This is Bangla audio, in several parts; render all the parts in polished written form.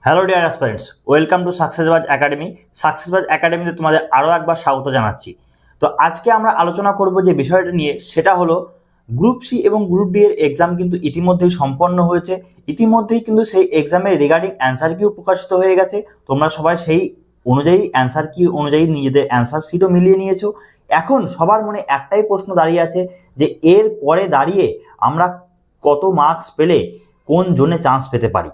Hello dear aspirants, welcome to Successbaaz academy. Successbaaz একাডেমিতে তোমাদের আরও একবার স্বাগত জানাচ্ছি। তো আজকে আমরা আলোচনা করব যে বিষয়টা নিয়ে, সেটা হলো গ্রুপ সি এবং গ্রুপ ডি এর এক্সাম কিন্তু ইতিমধ্যেই সম্পন্ন হয়েছে। ইতিমধ্যেই কিন্তু সেই এক্সামের রিগার্ডিং অ্যান্সার কিউ প্রকাশিত হয়ে গেছে। তোমরা সবাই সেই অনুযায়ী অ্যান্সার কিউ অনুযায়ী নিজেদের অ্যান্সার শিটও মিলিয়ে নিয়েছো। এখন সবার মনে একটাই প্রশ্ন দাঁড়িয়ে আছে যে এর পরে দাঁড়িয়ে আমরা কত মার্কস পেলে কোন জোনে চান্স পেতে পারি।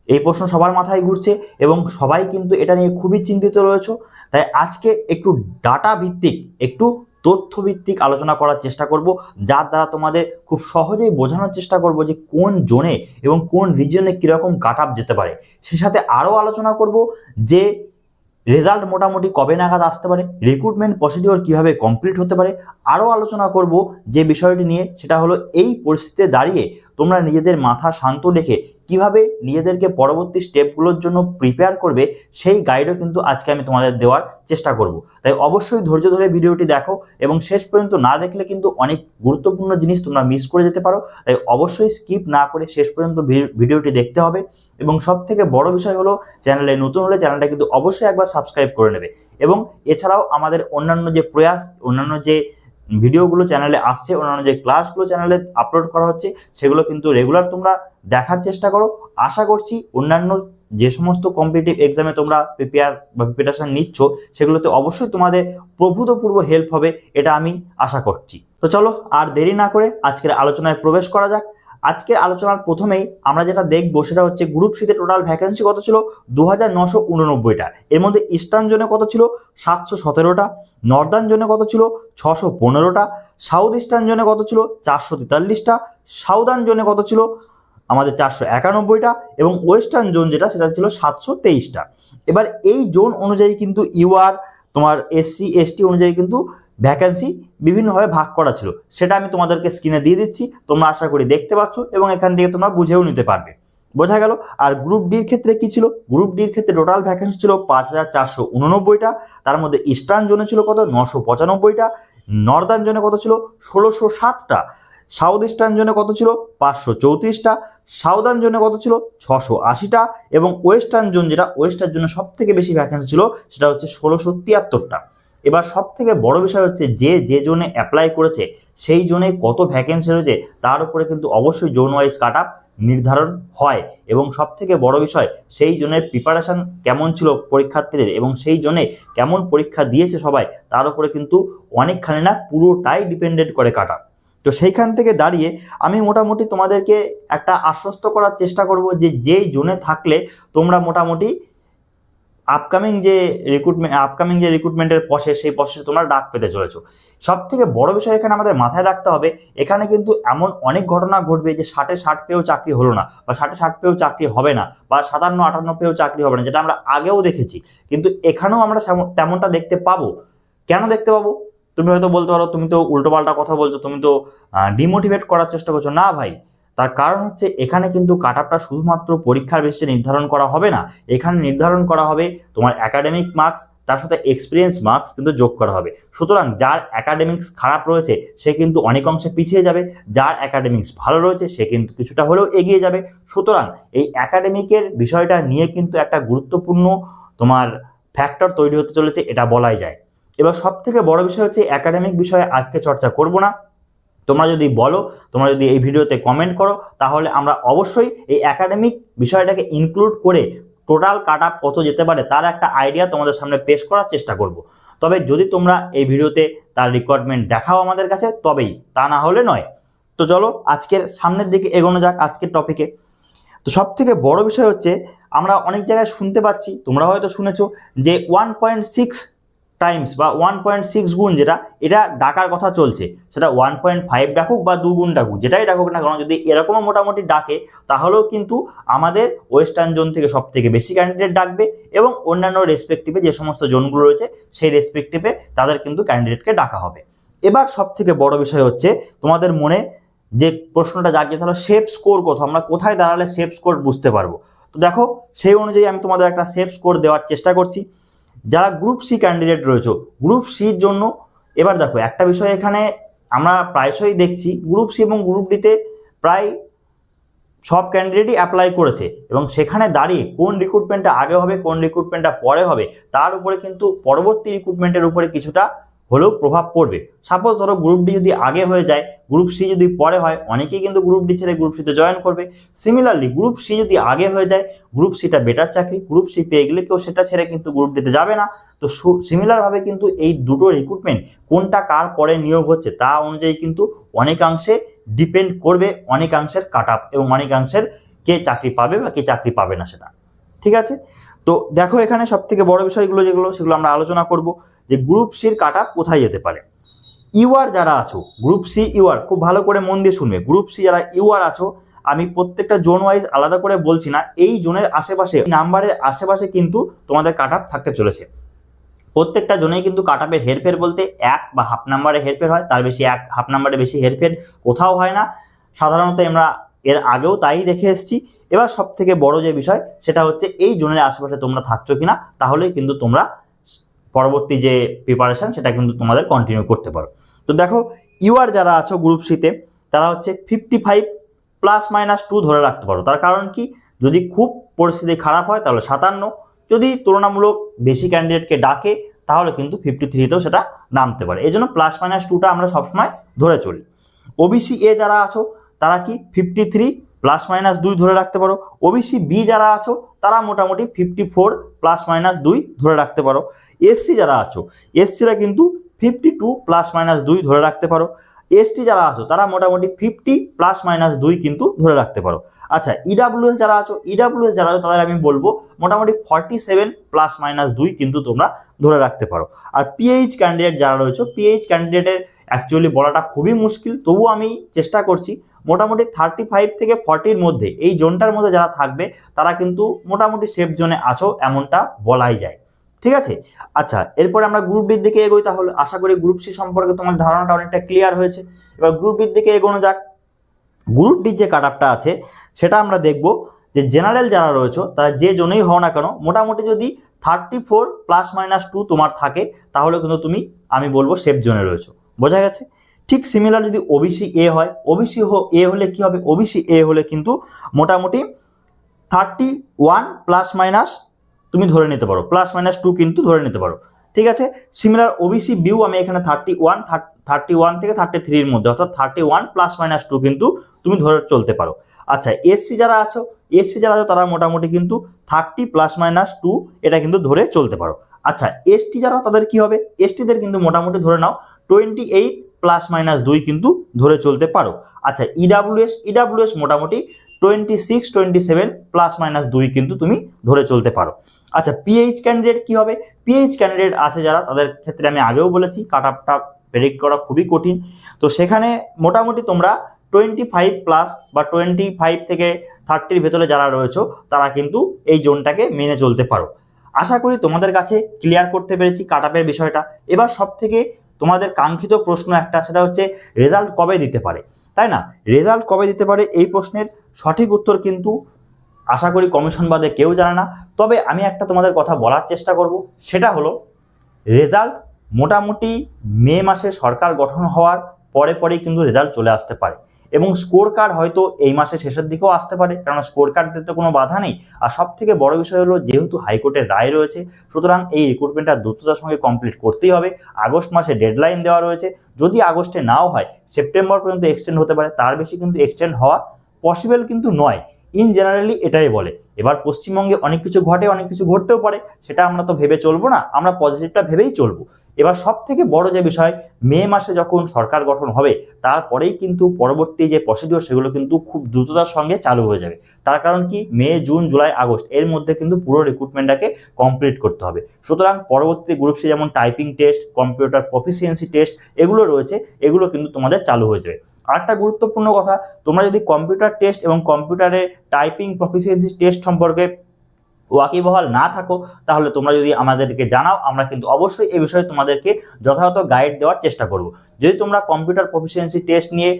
এই প্রশ্ন সবার মাথায় ঘুরছে এবং সবাই কিন্তু এটা নিয়ে খুবই চিন্তিত রয়েছে। তাই আজকে একটু ডাটা ভিত্তিক, একটু তথ্য ভিত্তিক আলোচনা করার চেষ্টা করব, যার দ্বারা তোমাদের খুব সহজেই বোঝানোর চেষ্টা করব যে কোন জোনে এবং কোন রিজনে কীরকম কাট আপ যেতে পারে। সে সাথে আরও আলোচনা করব যে রেজাল্ট মোটামুটি কবে নাগাদ আসতে পারে, রিক্রুটমেন্ট প্রসিডিওর কিভাবে কমপ্লিট হতে পারে। আরও আলোচনা করব যে বিষয়টি নিয়ে, সেটা হলো এই পরিস্থিতিতে দাঁড়িয়ে তোমরা নিজেদের মাথা শান্ত রেখে কিভাবে নিজেদেরকে পরবর্তী স্টেপগুলোর জন্য প্রিপেয়ার করবে, সেই গাইডও কিন্তু আজকে আমি তোমাদের দেওয়ার চেষ্টা করব। তাই অবশ্যই ধৈর্য ধরে ভিডিওটি দেখো এবং শেষ পর্যন্ত না দেখলে কিন্তু অনেক গুরুত্বপূর্ণ জিনিস তোমরা মিস করে যেতে পারো। তাই অবশ্যই স্কিপ না করে শেষ পর্যন্ত ভিডিওটি দেখতে হবে। এবং সব থেকে বড় বিষয় হলো, চ্যানেলে নতুন হলে চ্যানেলটা কিন্তু অবশ্যই একবার সাবস্ক্রাইব করে নেবে। এবং এছাড়াও আমাদের অন্যান্য যে প্রয়াস, অন্যান্য যে ভিডিওগুলো চ্যানেলে আসছে, অন্যান্য যে ক্লাসগুলো চ্যানেলে আপলোড করা হচ্ছে, সেগুলো কিন্তু রেগুলার তোমরা দেখার চেষ্টা করো। আশা করছি অন্যান্য যে সমস্ত কম্পিটিটিভ এক্সামে তোমরা প্রিপারেশন নিচ্ছ, সেগুলোতে অবশ্যই তোমাদের প্রভূতপূর্ব হেল্প হবে, এটা আমি আশা করছি। তো চলো আর দেরি না করে আজকের আলোচনায় প্রবেশ করা যাক। আজকের আলোচনার প্রথমেই আমরা যেটা দেখবো সেটা হচ্ছে গ্রুপ সিতে টোটাল ভ্যাকেন্সি কত ছিল, 2989টা। এর মধ্যে ইস্টার্ন জোনে কত ছিল, 717টা। নর্দার্ন জোনে কত ছিল, 615টা। সাউথ ইস্টার্ন জোনে কত ছিল, 443টা। সাউদার্ন জোনে কত ছিল, আমাদের 491টা। এবং ওয়েস্টার্ন জোন যেটা, সেটা ছিল 723টা। এবার এই জোন অনুযায়ী কিন্তু ইউআর, তোমার এসসি এসটি অনুযায়ী কিন্তু ভ্যাকেন্সি বিভিন্নভাবে ভাগ করা ছিল। সেটা আমি তোমাদেরকে স্ক্রিনে দিয়ে দিচ্ছি, তোমরা আশা করি দেখতে পাচ্ছ এবং এখান থেকে তোমরা বুঝেও নিতে পারবে। বোঝা গেল। আর গ্রুপ ডির ক্ষেত্রে কি ছিল, গ্রুপ ডির ক্ষেত্রে টোটাল ভ্যাকেন্সি ছিল 5489টা। তার মধ্যে ইস্টার্ন জোনে ছিল কত, 995টা। নর্দার্ন জোনে কত ছিল, 1607টা। সাউথ ইস্টার্ন জোনে কত ছিল, 534টা। সাউদার্ন জোনে কত ছিল, 680টা। এবং ওয়েস্টার্ন জোন যেটা, ওয়েস্টার্ন জোনে সব থেকে বেশি ভ্যাকেন্সি ছিল, সেটা হচ্ছে 1673টা। এবার সব থেকে বড় বিষয় হচ্ছে যে জোনে অ্যাপ্লাই করেছে সেই জোনে কত ভ্যাকেন্সি রয়েছে, তার উপরে কিন্তু অবশ্যই জোন ওয়াইজ কাট আপ নির্ধারণ হয়। এবং সব থেকে বড় বিষয়, সেই জোনের প্রিপারেশন কেমন ছিল পরীক্ষার্থীদের এবং সেই জোনে কেমন পরীক্ষা দিয়েছে সবাই, তার উপরে কিন্তু অনেকখানি না পুরোটাই ডিপেন্ডেন্ট করে কাট আপ। তো সেইখান থেকে দাঁড়িয়ে আমি মোটামুটি তোমাদেরকে একটা আশ্বস্ত করার চেষ্টা করব যে যেই জোনে থাকলে তোমরা মোটামুটি আপকামিং যে রিক্রুটমেন্টের প্রসেস, সেই প্রসেসে তোমরা ডাক পেতে চলেছো। সব থেকে বড় বিষয় এখানে আমাদের মাথায় রাখতে হবে, এখানে কিন্তু এমন অনেক ঘটনা ঘটবে যে 60 পেয়েও চাকরি হলো না, বা 60 পেয়েও চাকরি হবে না, বা 57-58 পেয়েও চাকরি হবে না, যেটা আমরা আগেও দেখেছি। কিন্তু এখানেও আমরা তেমনটা দেখতে পাবো। কেন দেখতে পাবো? তুমি হয়তো বলতে পারো তুমি তো উল্টোপাল্টা কথা বলছো, তুমি তো ডিমোটিভেট করার চেষ্টা করছো। না ভাই, তার কারণ হচ্ছে এখানে কিন্তু কাট আপটা শুধুমাত্র পরীক্ষার বেসিসে নির্ধারণ করা হবে না। এখানে নির্ধারণ করা হবে তোমার একাডেমিক মার্কস, তার সাথে এক্সপিরিয়েন্স মার্কস কিন্তু যোগ করা হবে। সুতরাং যার একাডেমিক্স খারাপ রয়েছে সে কিন্তু অনেক অংশে পিছিয়ে যাবে, যার একাডেমিক্স ভালো রয়েছে সে কিন্তু কিছুটা হলেও এগিয়ে যাবে। সুতরাং এই একাডেমিকের বিষয়টা নিয়ে কিন্তু একটা গুরুত্বপূর্ণ তোমার ফ্যাক্টর তৈরি হতে চলেছে, এটা বলাই যায়। এবার সব থেকে বড় বিষয় হচ্ছে একাডেমিক বিষয়ে আজকে চর্চা করব না। তোমরা যদি বলো, তোমরা যদি এই ভিডিওতে কমেন্ট করো, তাহলে আমরা অবশ্যই এই একাডেমিক বিষয়টাকে ইনক্লুড করে টোটাল কাট আপ কত যেতে পারে তার একটা আইডিয়া তোমাদের সামনে পেশ করার চেষ্টা করব। তবে যদি তোমরা এই ভিডিওতে তার রিকোয়ারমেন্ট দেখাও আমাদের কাছে, তবেই, তা না হলে নয়। তো চলো আজকের সামনের দিকে এগোনো যাক আজকের টপিকে। তো সব থেকে বড় বিষয় হচ্ছে, আমরা অনেক জায়গায় শুনতে পাচ্ছি, তোমরা হয়তো শুনেছো, যে 1.6 টাইমস বা 1.6 গুণ যেটা, এটা ডাকার কথা চলছে। সেটা 1.5 ডাকুক বা 2 গুণ ডাকুক, যেটাই ডাকুক না কেন, যদি এরকমও মোটামুটি ডাকে, তাহলেও কিন্তু আমাদের ওয়েস্টার্ন জোন থেকে সব থেকে বেশি ক্যান্ডিডেট ডাকবে এবং অন্যান্য রেসপেক্টিভে যে সমস্ত জোনগুলো রয়েছে সেই রেসপেক্টিভে তাদের কিন্তু ক্যান্ডিডেটকে ডাকা হবে। এবার সব থেকে বড় বিষয় হচ্ছে, তোমাদের মনে যে প্রশ্নটা জাগিয়ে, তাহলে সেফ স্কোর কত, আমরা কোথায় দাঁড়ালে সেফ স্কোর বুঝতে পারবো। তো দেখো, সেই অনুযায়ী আমি তোমাদের একটা সেফ স্কোর দেওয়ার চেষ্টা করছি। যারা গ্রুপ সি ক্যান্ডিডেট রয়েছে, গ্রুপ সির জন্য এবার দেখো একটা বিষয় এখানে আমরা প্রায়শই দেখছি, গ্রুপ সি এবং গ্রুপ ডিতে প্রায় সব ক্যান্ডিডেটই অ্যাপ্লাই করেছে এবং সেখানে দাঁড়িয়ে কোন রিক্রুটমেন্টটা আগে হবে কোন রিক্রুটমেন্টটা পরে হবে তার উপরে কিন্তু পরবর্তী রিক্রুটমেন্টের উপরে কিছুটা হলেও প্রভাব পড়বে। সাপোজ ধরো গ্রুপ ডি যদি আগে হয়ে যায়, গ্রুপ সি যদি পরে হয়, অনেকেই কিন্তু গ্রুপ ডি ছেড়ে গ্রুপ সিতে জয়েন করবে। সিমিলারলি গ্রুপ সি যদি আগে হয়ে যায়, গ্রুপ সিটা বেটার চাকরি, গ্রুপ সি পেয়ে গেলে কেউ সেটা ছেড়ে কিন্তু গ্রুপ ডিতে যাবে না। তো সিমিলারভাবে কিন্তু এই দুটো রিক্রুটমেন্ট কোনটা কার পরে নিয়োগ হচ্ছে তা অনুযায়ী কিন্তু অনেকাংশে ডিপেন্ড করবে, অনেকাংশের কাট আপ এবং অনেকাংশের কে চাকরি পাবে বা কে চাকরি পাবে না সেটা। ঠিক আছে, তো দেখো এখানে সব থেকে বড় বিষয়গুলো সেগুলো আমরা আলোচনা করব যে গ্রুপ সির কাট আপ কোথায় যেতে পারে। ইউআর যারা আছো, গ্রুপ সি ইউআর, খুব ভালো করে মন দিয়ে শুনবে। গ্রুপ সি যারা ইউআর আছো, আমি প্রত্যেকটা জোন ওয়াইজ আলাদা করে বলছি না, এই জোনের আশেপাশে নাম্বারের আশেপাশে কিন্তু তোমাদের কাট আপ থাকতে চলেছে। প্রত্যেকটা জোনেই কিন্তু কাট আপের হেরফের বলতে এক বা হাফ নাম্বারে হেরফের হয়, তার বেশি এক হাফ নাম্বারে বেশি হেরফের কোথাও হয় না। সাধারণত আমরা এর আগেও তাই দেখে এসেছি। এবার সব থেকে বড় যে বিষয় সেটা হচ্ছে এই জোনের আশেপাশে তোমরা থাকছো কিনা, তাহলেই কিন্তু তোমরা পরবর্তী যে প্রিপারেশন সেটা কিন্তু তোমাদের কন্টিনিউ করতে পারো। তো দেখো ইউআর যারা আছো গ্রুপ সিতে, তারা হচ্ছে 55 +- 2 ধরে রাখতে পারো। তার কারণ কি, যদি খুব পরিস্থিতি খারাপ হয় তাহলে 57, যদি তুলনামূলক বেশি ক্যান্ডিডেটকে ডাকে তাহলে কিন্তু 53তেও সেটা নামতে পারে। এই জন্য +- 2টা আমরা সবসময় ধরে চলি। ওবিসি এ যারা আছো তারা কি 53 +- 2 ধরে রাখতে পারো। ওবিসি বি যারা আছো তারা মোটামুটি 54 +- 2 ধরে রাখতে পারো। এসসি যারা আছো, এসসিরা কিন্তু 52 +- 2 ধরে রাখতে পারো। এসটি যারা আছো তারা মোটামুটি 50 +- 2 কিন্তু ধরে রাখতে পারো। আচ্ছা, ইডাব্লিউএস যারা আছো, ইডাব্লিউএস যারা আছো তাদের আমি বলবো মোটামুটি 47 +- 2 কিন্তু তোমরা ধরে রাখতে পারো। আর পিএইচ ক্যান্ডিডেট যারা রয়েছে, পিএইচ ক্যান্ডিডেটের অ্যাকচুয়ালি বলাটা খুবই মুশকিল, তবুও আমি চেষ্টা করছি। মোটামুটি 35 থেকে 40-র মধ্যে, এই জোনটার মধ্যে যারা থাকবে তারা কিন্তু মোটামুটি সেফ জোনে আছো এমনটা বলাই যায়। ঠিক আছে, আচ্ছা এরপরে আমরা গ্রুপ ডির দিকে এগোই। তাহলে আশা করি গ্রুপ সি সম্পর্কে তোমার ধারণাটা অনেকটা ক্লিয়ার হয়েছে। এবার গ্রুপ ডির দিকে এগোনো যাক। গ্রুপ ডির যে কাট আপটা আছে সেটা আমরা দেখব যে জেনারেল যারা রয়েছে তারা যে জন্যই হও না কেন, মোটামুটি যদি 34 +- 2 তোমার থাকে তাহলে কিন্তু তুমি, আমি বলবো, সেফ জোনে রয়েছে। বোঝা গেছে? ঠিক সিমিলার যদি ওবিসি এ হয়, ওবিসি এ হলে কি হবে, ওবিসি এ হলে কিন্তু মোটামুটি 31 +- তুমি ধরে নিতে পারো, +- 2 কিন্তু ধরে নিতে পারো। ঠিক আছে, সিমিলার ওবিসি বিউ আমি এখানে 31 থেকে 33-র মধ্যে, অর্থাৎ 31 +- 2 কিন্তু তুমি ধরে চলতে পারো। আচ্ছা, এসসি যারা আছো, তারা মোটামুটি কিন্তু 30 +- 2 এটা কিন্তু ধরে চলতে পারো। আচ্ছা, এসটি যারা, তাদের কি হবে, এসটিদের কিন্তু মোটামুটি ধরে নাও 28 +- 2 কিন্তু ধরে চলতে পারো। আচ্ছা, ইডাব্লিউএস মোটামুটি 26 27 +- 2 কিন্তু তুমি ধরে চলতে পারো। আচ্ছা, পিএইচ ক্যান্ডিডেট কি হবে, পিএইচ ক্যান্ডিডেট আছে যারা, তাদের ক্ষেত্রে আমি আগেও বলেছি কাট আপটা প্রেডিক্ট করা খুবই কঠিন। তো সেখানে মোটামুটি তোমরা 25+ বা 25 থেকে 30-র ভেতরে যারা রয়েছে তারা কিন্তু এই জোনটাকে মেনে চলতে পারো। আশা করি তোমাদের কাছে ক্লিয়ার করতে পেরেছি কাট আপের বিষয়টা। এবার সব থেকে তোমাদের কাঙ্ক্ষিত প্রশ্ন একটা, সেটা হচ্ছে রেজাল্ট কবে দিতে পারে, তাই না? রেজাল্ট কবে দিতে পারে এই প্রশ্নের সঠিক উত্তর কিন্তু আশা করি কমিশন বাদে কেউ জানে না। তবে আমি একটা তোমাদের কথা বলার চেষ্টা করব, সেটা হলো রেজাল্ট মোটামুটি মে মাসে সরকার গঠন হওয়ার পরে পরেই কিন্তু রেজাল্ট চলে আসতে পারে, এবং স্কোর কার্ড হয়তো এই মাসে শেষের দিকেও আসতে পারে, কারণ স্কোর কার্ড দিতে কোনো বাধা নেই। আর সব থেকে বড় বিষয় হলো, যেহেতু হাইকোর্টের রায় রয়েছে, সুতরাং এই রিক্রুটমেন্টটা দ্রুততার সঙ্গে কমপ্লিট করতেই হবে। আগস্ট মাসে ডেডলাইন দেওয়া রয়েছে, যদি আগস্টে নাও হয় সেপ্টেম্বর পর্যন্ত এক্সটেন্ড হতে পারে, তার বেশি কিন্তু এক্সটেন্ড হওয়া পসিবল কিন্তু নয়। ইন জেনারেলি এটাই বলে। এবার পশ্চিমবঙ্গে অনেক কিছু ঘটে, অনেক কিছু ঘটতেও পারে, সেটা আমরা তো ভেবে চলবো না, আমরা পজিটিভটা ভেবেই চলবো। এবার সব থেকে বড় যে বিষয়, মে মাসে যখন সরকার গঠন হবে তারপরেই কিন্তু পরবর্তী যে প্রসিডিওর সেগুলো কিন্তু খুব দ্রুততার সঙ্গে চালু হয়ে যাবে। তার কারণ কি, মে জুন জুলাই আগস্ট এর মধ্যে কিন্তু পুরো রিক্রুটমেন্টটাকে কমপ্লিট করতে হবে। সুতরাং পরবর্তী গ্রুপ সি যেমন typing test, computer proficiency test এগুলো রয়েছে, এগুলো কিন্তু তোমাদের চালু হয়ে যাবে। আরেকটা গুরুত্বপূর্ণ কথা, তোমরা যদি কম্পিউটার টেস্ট এবং কম্পিউটারে টাইপিং প্রফিসিয়েন্সি টেস্ট সম্পর্কে ওয়াকিবহাল না থাকো, তাহলে তোমরা যদি আমাদেরকে জানাও, আমরা কিন্তু অবশ্যই এই বিষয়ে তোমাদেরকে যথাযথ গাইড দেওয়ার চেষ্টা করব। যদি তোমরা কম্পিউটার প্রফিসিয়েন্সি টেস্ট নিয়ে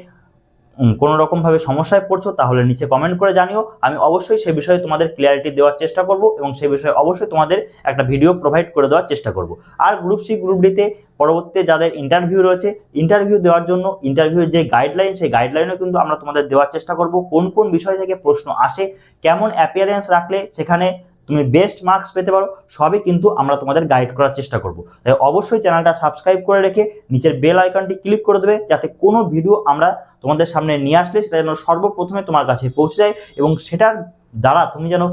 কোনো রকমভাবে সমস্যায় পড়ছো তাহলে নিচে কমেন্ট করে জানিও, আমি অবশ্যই সে বিষয়ে তোমাদের ক্লিয়ারিটি দেওয়ার চেষ্টা করব এবং সে বিষয়ে অবশ্যই তোমাদের একটা ভিডিও প্রোভাইড করে দেওয়ার চেষ্টা করব। আর গ্রুপ সি গ্রুপ ডিতে পরবর্তীতে যাদের ইন্টারভিউ রয়েছে, ইন্টারভিউ দেওয়ার জন্য ইন্টারভিউর যে গাইডলাইন, সেই গাইডলাইনও কিন্তু আমরা তোমাদের দেওয়ার চেষ্টা করব। কোন কোন বিষয় থেকে প্রশ্ন আসে, কেমন অ্যাপিয়ারেন্স রাখলে সেখানে তুমি বেস্ট মার্কস পেতে পারো, সবই কিন্তু আমরা তোমাদের গাইড করার চেষ্টা করব। তাই অবশ্যই চ্যানেলটা সাবস্ক্রাইব করে রেখে নিচের বেল আইকনটি ক্লিক করে দেবে, যাতে কোনো ভিডিও আমরা তোমাদের সামনে নিয়ে আসলে সেটা যেন সর্বপ্রথমে তোমার কাছে পৌঁছে যায় এবং সেটার দ্বারা তুমি যেন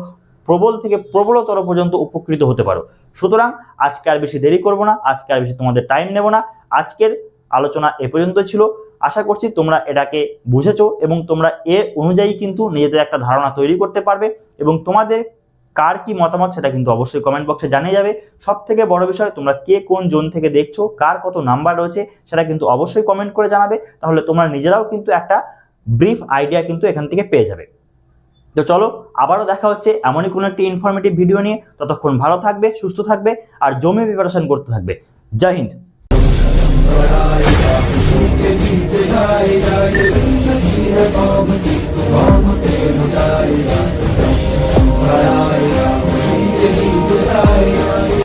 প্রবল থেকে প্রবলতর পর্যন্ত উপকৃত হতে পারো। সুতরাং আজকে আর বেশি দেরি করব না, আজকে আর বেশি তোমাদের টাইম নেব না। আজকের আলোচনা এ পর্যন্ত ছিল। আশা করছি তোমরা এটাকে বুঝেছো এবং তোমরা এ অনুযায়ী কিন্তু নিজেদের একটা ধারণা তৈরি করতে পারবে এবং তোমাদের কার কি মতামত সেটা কিন্তু অবশ্যই কমেন্ট বক্সে জানিয়ে যাবে। সব থেকে বড় বিষয়, তোমরা কে কোন জোন থেকে দেখছো, কার কত নাম্বার রয়েছে সেটা কিন্তু অবশ্যই কমেন্ট করে জানাবে, তাহলে তোমরা নিজেরাও কিন্তু একটা ব্রিফ আইডিয়া কিন্তু এখান থেকে পেয়ে যাবে। তো চলো, আবারও দেখা হচ্ছে এমনই কোনো একটি ইনফরমেটিভ ভিডিও নিয়ে। ততক্ষণ ভালো থাকবে, সুস্থ থাকবে আর জমি প্রিপারেশন করতে থাকবে। জয় হিন্দ।